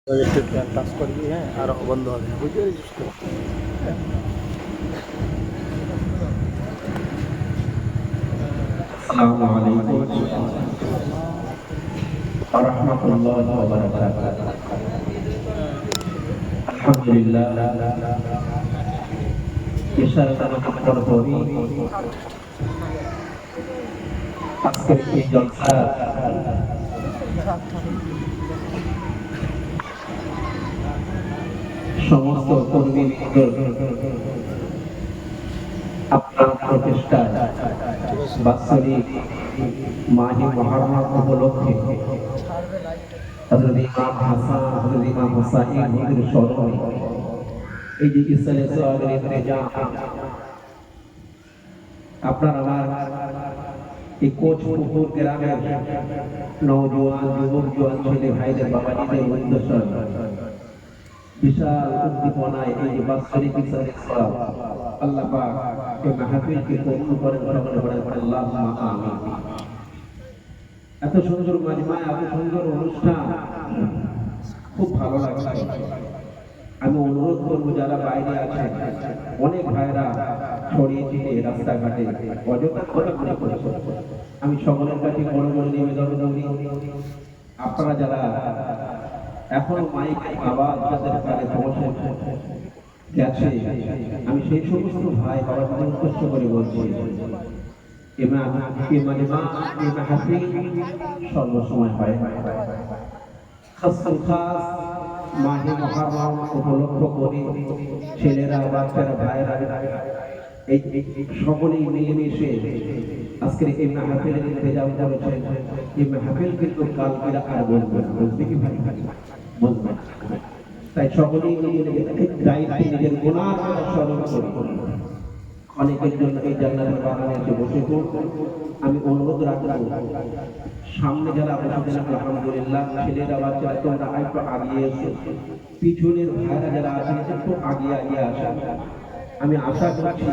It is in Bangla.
इलेक्ट्रिक फैन টাচ করবি হ্যাঁ আর বন্ধ হবে না বুঝতে পেরেছিস তো আসসালামু আলাইকুম ওয়া রাহমাতুল্লাহি ওয়া বারাকাতুহু। আলহামদুলিল্লাহ ঈশার নামাজের পরপরই আজকের এই জলসা সমস্ত কর্মীবৃন্দ আপনার প্রচেষ্টা বাৎসরিক মাহে মুহররম উপলক্ষে হযরত ইমাম হাসান হযরত ইমাম হুসাইন হুজুর স্মরণে এই যে ইসলামের সোয়াবের ইন্তজাম আপনার আমার এই কোচপুকুর গ্রামের নওজোয়ান যুবক জোয়ান ছেলে ভাইদের বাবাজিদের উদ্দেশ্যে বিশাল উদ্দীপনায় এই যে বাৎসরিক ইসলামের সোয়াব আল্লাহ পাক এই মাহফিলকে কবুল করেন আল্লাহুম্মা আমিন। এত সুন্দর মাজমা, এত সুন্দর অনুষ্ঠান, খুব ভালো লাগছে। আমি অনুরোধ করবো যারা বাইরে আছেন, অনেক ভাইরা ছড়িয়ে ছিটিয়ে রাস্তাঘাটে অযথা ঘোরাঘুরি করেছে, আমি সকলের কাছে বড় বড় নিবেদন করি, আপনারা যারা এখনো মাইকের আওয়াজ যাদের কানে পৌঁছে গেছে, আমি সেই সমস্ত ভাই বাবাদের উদ্দেশ্য করে বলছি, সর্বসময় হয় মাহে মুহররম উপলক্ষ করে ছেলেরা বাচ্চারা ভাইয়েরা এই সকলেই মিলেমিশে আজকের এই মাহফিলের ইন্তজাম করেছেন। এই মাহফিল কিন্তু কালকে আর বলবে না, বুঝবে কি ভাই? বলবে না। তাই সকলেই নিজের দায়িত্বে নিজের গুনাহ স্মরণ করি। অনেকের জন্য এই জান্নাতের বাগানে এসে বসে আমি অনুরোধ রাখবো, সামনে যারা বসেছেন আলহামদুলিল্লাহ, ছেলেরা বাচ্চারা তোমরা একটু আগিয়ে এসো, পিছনের ভাইরা যারা আছেন একটু আগিয়ে আসেন। আমি আশা করছি